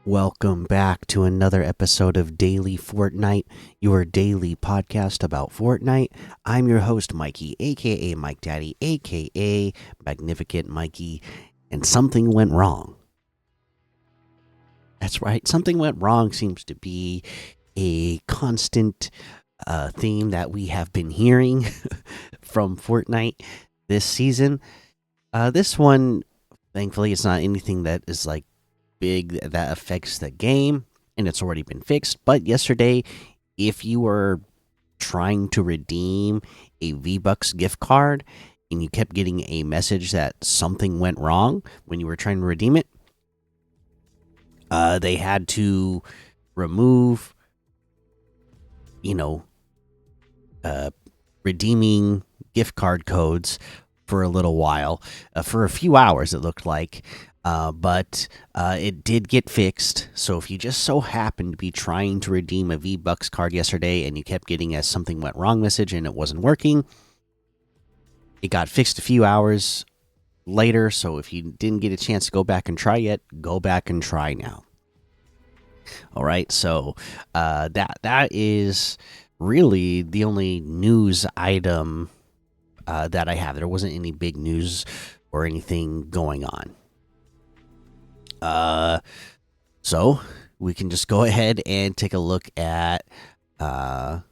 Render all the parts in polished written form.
Welcome back to another episode of Daily Fortnite, your daily podcast about Fortnite. I'm your host, Mikey, aka Mike Daddy, aka Magnificent Mikey, and something went wrong. That's right, something went wrong seems to be a constant theme that we have been hearing from Fortnite this season. This one, thankfully, it's not anything that is like big that affects the game, and it's already been fixed. But yesterday, if you were trying to redeem a V-Bucks gift card and you kept getting a message that something went wrong when you were trying to redeem it, they had to remove, you know, uh, redeeming gift card codes for a little while, for a few hours, it looked like. But it did get fixed. So if you just so happened to be trying to redeem a V-Bucks card yesterday and you kept getting a something went wrong message and it wasn't working, it got fixed a few hours later. So if you didn't get a chance to go back and try yet, go back and try now. All right. So that is really the only news item that I have. There wasn't any big news or anything going on. So we can just go ahead and take a look at how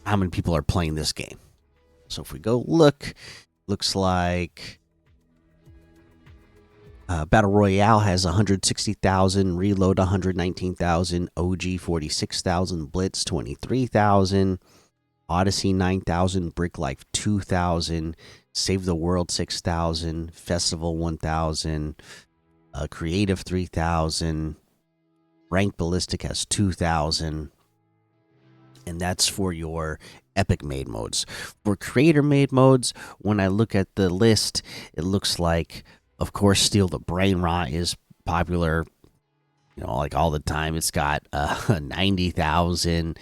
many people are playing this game. So if we go look, looks like Battle Royale has 160,000, Reload 119,000, OG 46,000, Blitz 23,000, Odyssey 9,000, Brick Life 2,000, Save the World 6,000, Festival 1,000, Creative 3,000, Rank Ballistic has 2,000, and that's for your epic made modes. For creator made modes, when I look at the list, it looks like, of course, Steal the Brain Rot is popular, like all the time. It's got 90,000,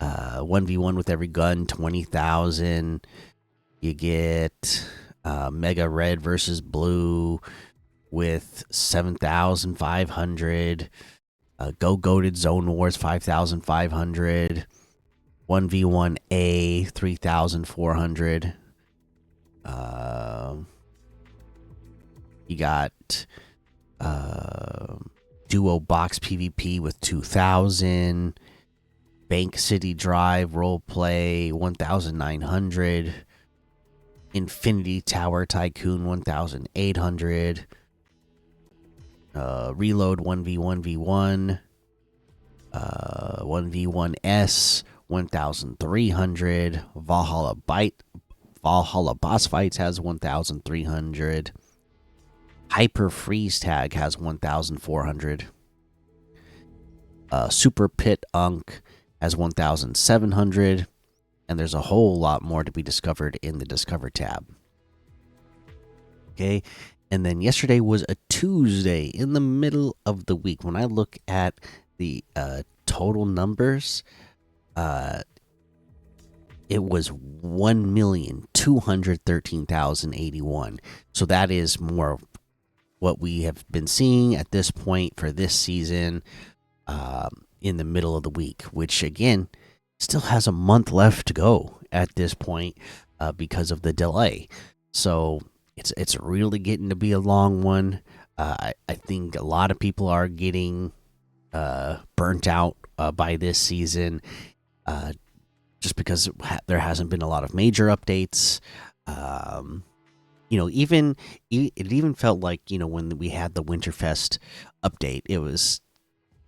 1v1 with every gun, 20,000. You get Mega Red versus Blue with 7,500. Go Goated Zone Wars 5,500. 1v1A 3,400. You got Duo Box PvP with 2,000. Bank City Drive Roleplay 1,900. Infinity Tower Tycoon 1,800. Reload 1v1v1. 1v1s 1,300. Valhalla Boss Fights has 1,300. Hyper Freeze Tag has 1,400. Super Pit Unk has 1,700. And there's a whole lot more to be discovered in the Discover tab. Okay. And then yesterday was a Tuesday in the middle of the week. When I look at the total numbers, it was 1,213,081. So that is more of what we have been seeing at this point for this season, in the middle of the week, which again still has a month left to go at this point, because of the delay. So it's really getting to be a long one. I think a lot of people are getting burnt out by this season, just because there hasn't been a lot of major updates. Even it even felt like, when we had the Winterfest update,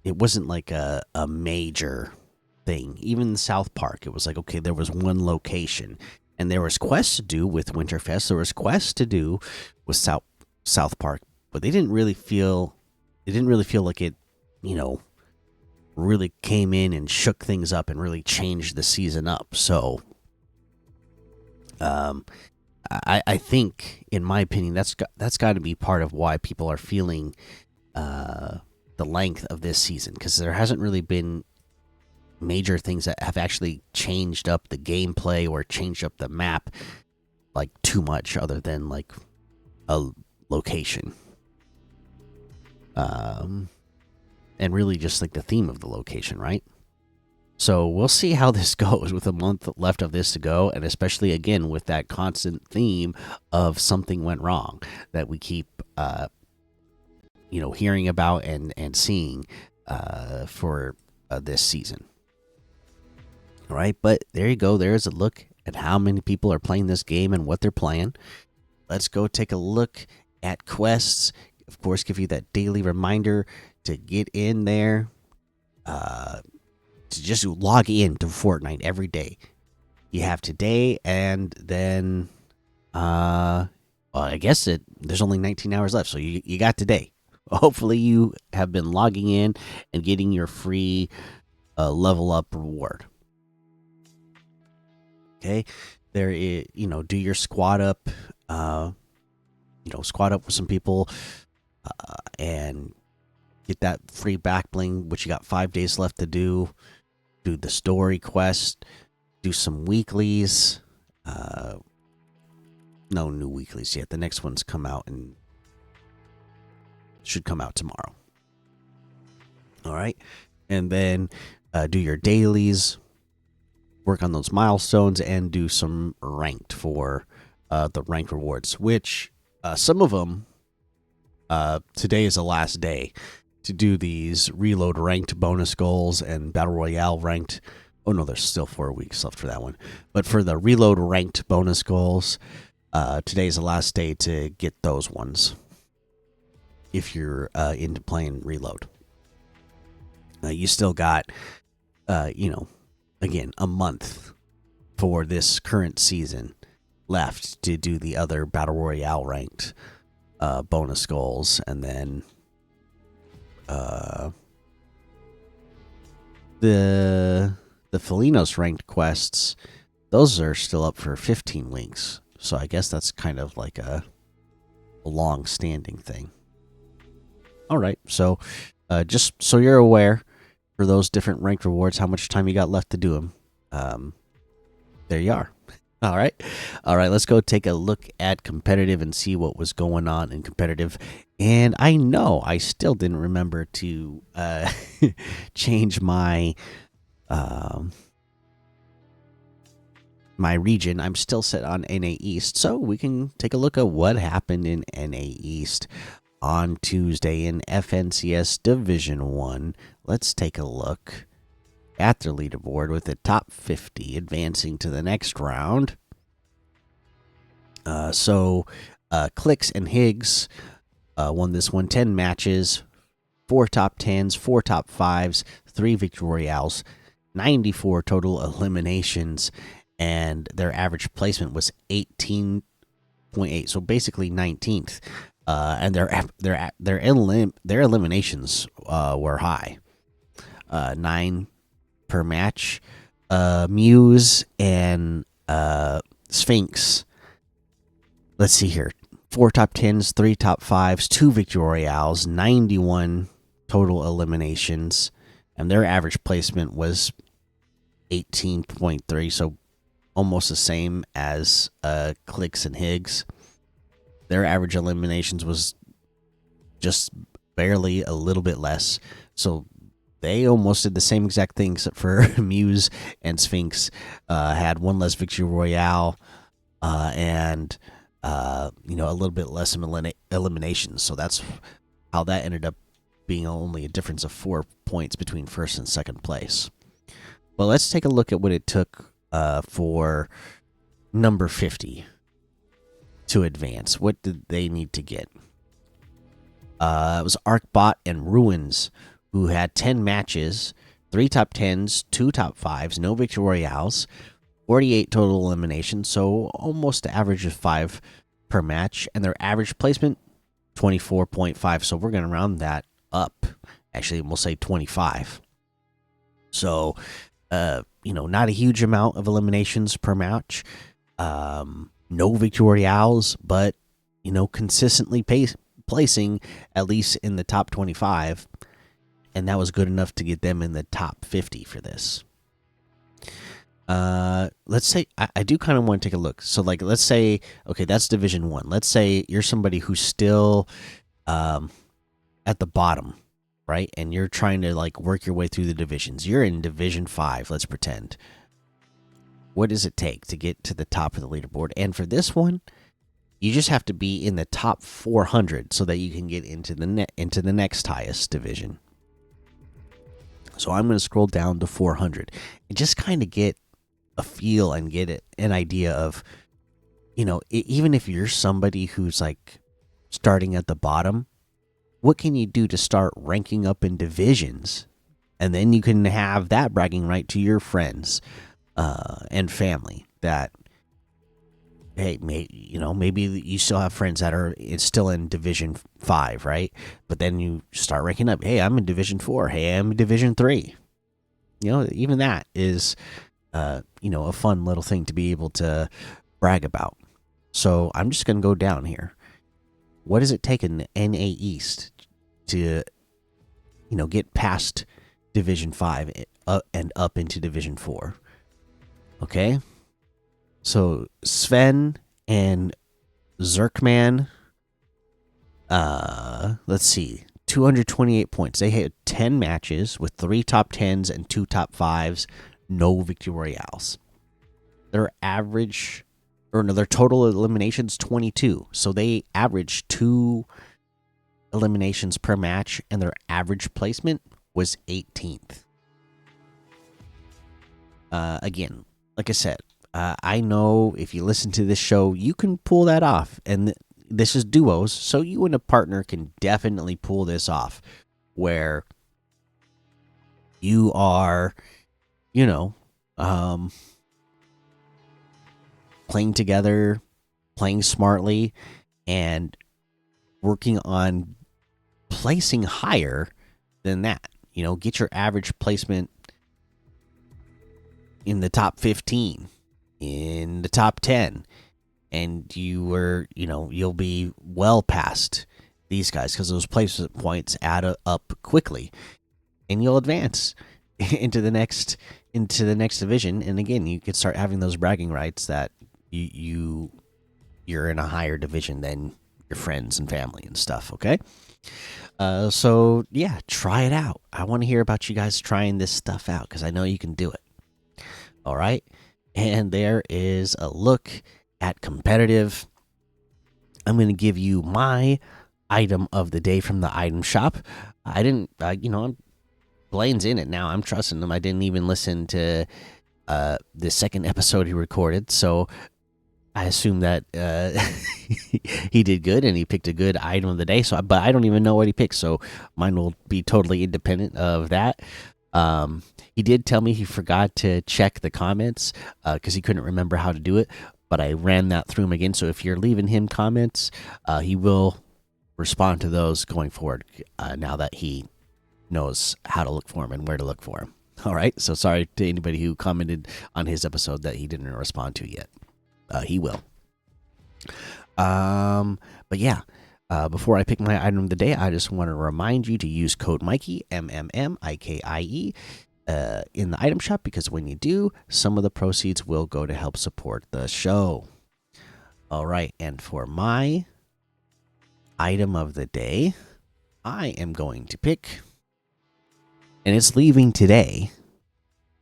it wasn't like a major thing. Even South Park, it was like, okay, there was one location, and there was quests to do with Winterfest. There was quests to do with South Park, but they didn't really feel like it, really came in and shook things up and really changed the season up. So, I think, in my opinion, that's got to be part of why people are feeling the length of this season, because there hasn't really been major things that have actually changed up the gameplay or changed up the map like too much, other than like a location. um, and really just like the theme of the location, right? So we'll see how this goes with a month left of this to go, and especially again with that constant theme of something went wrong that we keep, hearing about and seeing for this season. All right, but there you go. There's a look at how many people are playing this game and what they're playing. Let's go take a look at quests. Of course, give you that daily reminder to get in there, to just log in to Fortnite every day. You have today, and then, I guess there's only 19 hours left, so you got today. Hopefully, you have been logging in and getting your free level up reward. Okay, there is, do your squad up, squad up with some people, and get that free back bling, which you got 5 days left to do. Do the story quest, do some weeklies. No new weeklies yet. The next one's come out and should come out tomorrow. All right, and then do your dailies, work on those milestones, and do some ranked for the ranked rewards, which some of them, today is the last day to do these reload ranked bonus goals and battle royale ranked. Oh no, there's still 4 weeks left for that one. But for the reload ranked bonus goals, today's the last day to get those ones if you're into playing reload. You still got, again, a month for this current season left to do the other battle royale ranked bonus goals, and then the Felinos ranked quests. Those are still up for 15 weeks, so I guess that's kind of like a long-standing thing. All right, so just so you're aware, for those different ranked rewards, how much time you got left to do them. There you are. All right. Let's go take a look at competitive and see what was going on in competitive. And I know I still didn't remember to change my my region. I'm still set on NA East, so we can take a look at what happened in NA East on Tuesday in FNCS Division 1. Let's take a look at their leaderboard with the top 50 advancing to the next round. Clicks and Higgs won this one. 10 matches, 4 top 10s, 4 top 5s, 3 victory royales, 94 total eliminations, and their average placement was 18.8, so basically 19th. And their eliminations were high, 9 per match. Muse and Sphinx. Let's see here. 4 top 10s, 3 top 5s, 2 victory royales, 91 total eliminations, and their average placement was 18.3, so almost the same as Clicks and Higgs. Their average eliminations was just barely a little bit less, so they almost did the same exact thing, except for Muse and Sphinx had 1 less victory royale and a little bit less eliminations. So that's how that ended up being only a difference of 4 points between first and second place. Well, let's take a look at what it took for number 50 to advance. What did they need to get? It was Arcbot and Ruins, who had 10 matches, 3 top 10s, 2 top 5s, no victory royales, 48 total eliminations, so almost an average of 5 per match, and their average placement 24.5. So we're going to round that up. Actually, we'll say 25. So, not a huge amount of eliminations per match. No victory royales, but consistently placing at least in the top 25, and that was good enough to get them in the top 50 for this. Let's say I do kind of want to take a look. So, let's say, okay, that's Division 1. Let's say you're somebody who's still at at the bottom, right? And you're trying to like work your way through the divisions. You're in Division 5, let's pretend. What does it take to get to the top of the leaderboard? And for this one, you just have to be in the top 400 so that you can get into the next highest division. So I'm going to scroll down to 400 and just kind of get a feel and get an idea of, even if you're somebody who's like starting at the bottom, what can you do to start ranking up in divisions? And then you can have that bragging right to your friends and family that, hey, maybe you still have friends that are still in Division 5, right? But then you start ranking up. Hey, I'm in Division 4. Hey, I'm in Division 3. Even that is, a fun little thing to be able to brag about. So I'm just going to go down here. What does it take in the NA East to, get past Division 5 and up into Division 4? Okay. So Sven and Zerkman, let's see, 228 points. They had 10 matches with 3 top 10s and 2 top 5s, no victory royales. Their average, or no, their total eliminations 22. So they averaged 2 eliminations per match, and their average placement was 18th. Again, like I said, I know if you listen to this show, you can pull that off. And this is duos, so you and a partner can definitely pull this off where you are, playing together, playing smartly, and working on placing higher than that. Get your average placement in the top 15, in the top 10, and you'll be well past these guys because those placement points add up quickly, and you'll advance into the next division. And again, you can start having those bragging rights that you're in a higher division than your friends and family and stuff. Okay. So yeah, try it out. I want to hear about you guys trying this stuff out because I know you can do it. All right. And there is a look at competitive. I'm going to give you my item of the day from the item shop. I didn't, Blaine's in it now. I'm trusting him. I didn't even listen to the second episode he recorded. So I assume that he did good and he picked a good item of the day. But I don't even know what he picked. So mine will be totally independent of that. He did tell me he forgot to check the comments because he couldn't remember how to do it. But I ran that through him again. So if you're leaving him comments, he will respond to those going forward now that he knows how to look for him and where to look for him. All right. So sorry to anybody who commented on his episode that he didn't respond to yet. He will. But yeah. Before I pick my item of the day, I just want to remind you to use code Mikey, MMMIKIE, in the item shop because when you do, some of the proceeds will go to help support the show. All right, and for my item of the day, I am going to pick, and it's leaving today,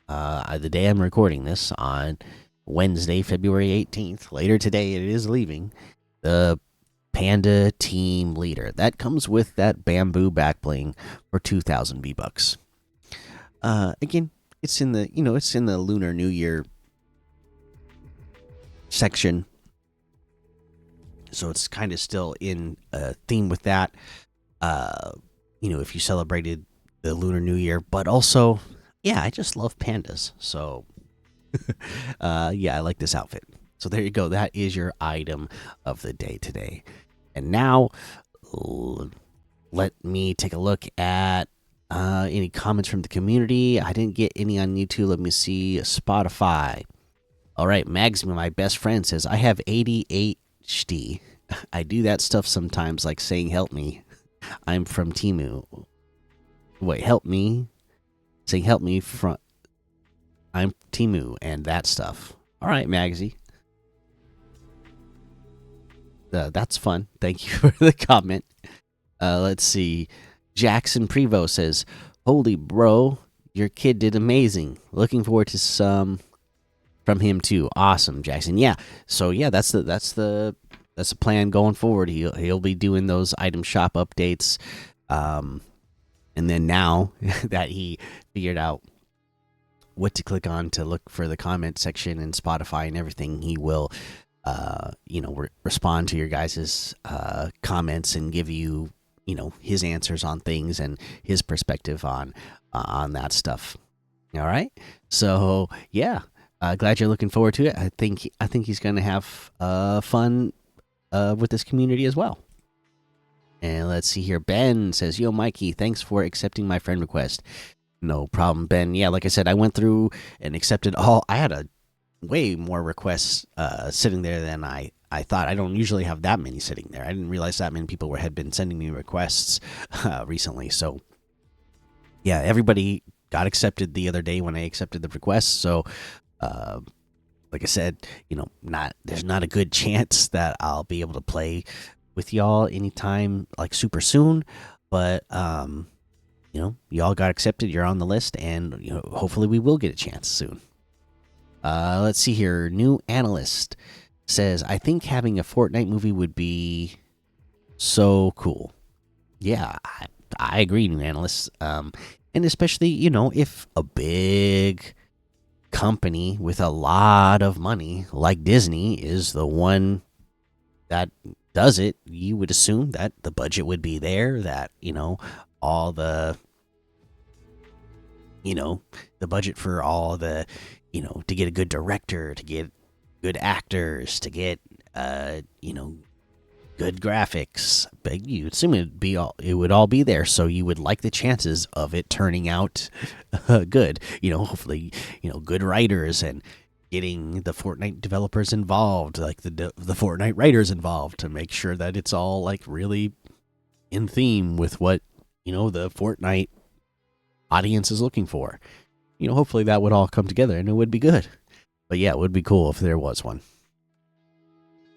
the day I'm recording this on Wednesday, February 18th. Later today, it is leaving. The Panda Team Leader that comes with that bamboo back bling for 2,000 V-bucks. Again, it's in the Lunar New Year section, so it's kind of still in a theme with that. If you celebrated the Lunar New Year, but also, yeah, I just love pandas, so yeah, I like this outfit. So there you go. That is your item of the day today. And now, let me take a look at any comments from the community. I didn't get any on YouTube. Let me see. Spotify. All right. Mags, my best friend, says, I have ADHD. I do that stuff sometimes, like saying, help me. I'm from Timu. Wait, help me. Saying, help me from. I'm Timu and that stuff. All right, Magsy. That's fun. Thank you for the comment. Let's see. Jackson Prevo says, "Holy bro, your kid did amazing. Looking forward to some from him too. Awesome, Jackson. Yeah. So yeah, that's the plan going forward. He'll be doing those item shop updates, um, and then now that he figured out what to click on to look for the comment section and Spotify and everything, he will, respond to your guys' comments and give you, his answers on things and his perspective on that stuff. All right. So yeah, glad you're looking forward to it. I think he's going to have fun with this community as well. And let's see here. Ben says, "Yo, Mikey, thanks for accepting my friend request." No problem, Ben. Yeah, like I said, I went through and accepted all. I had a way more requests sitting there than I thought. I don't usually have that many sitting there. I didn't realize that many people had been sending me requests recently. So yeah, everybody got accepted the other day when I accepted the request. So uh, like I said, there's not a good chance that I'll be able to play with y'all anytime like super soon. But y'all got accepted. You're on the list, and hopefully we will get a chance soon. Let's see here. New analyst says, "I think having a Fortnite movie would be so cool." Yeah, I agree, new analyst. And especially if a big company with a lot of money like Disney is the one that does it, you would assume that the budget would be there, that all the budget for all the to get a good director, to get good actors, to get good graphics. But you assume it would all be there, so you would like the chances of it turning out good. Hopefully, good writers and getting the Fortnite developers involved, like the Fortnite writers involved, to make sure that it's all like really in theme with what the Fortnite audience is looking for. Hopefully that would all come together and it would be good. But yeah, it would be cool if there was one.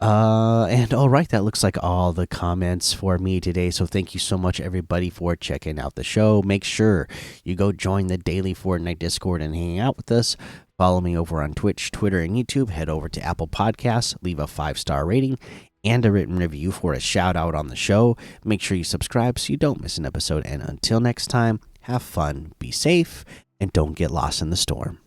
And all right, that looks like all the comments for me today. So thank you so much, everybody, for checking out the show. Make sure you go join the daily Fortnite Discord and hang out with us. Follow me over on Twitch, Twitter, and YouTube. Head over to Apple Podcasts, leave a 5-star rating and a written review for a shout out on the show. Make sure you subscribe so you don't miss an episode. And until next time, have fun, be safe, and don't get lost in the storm.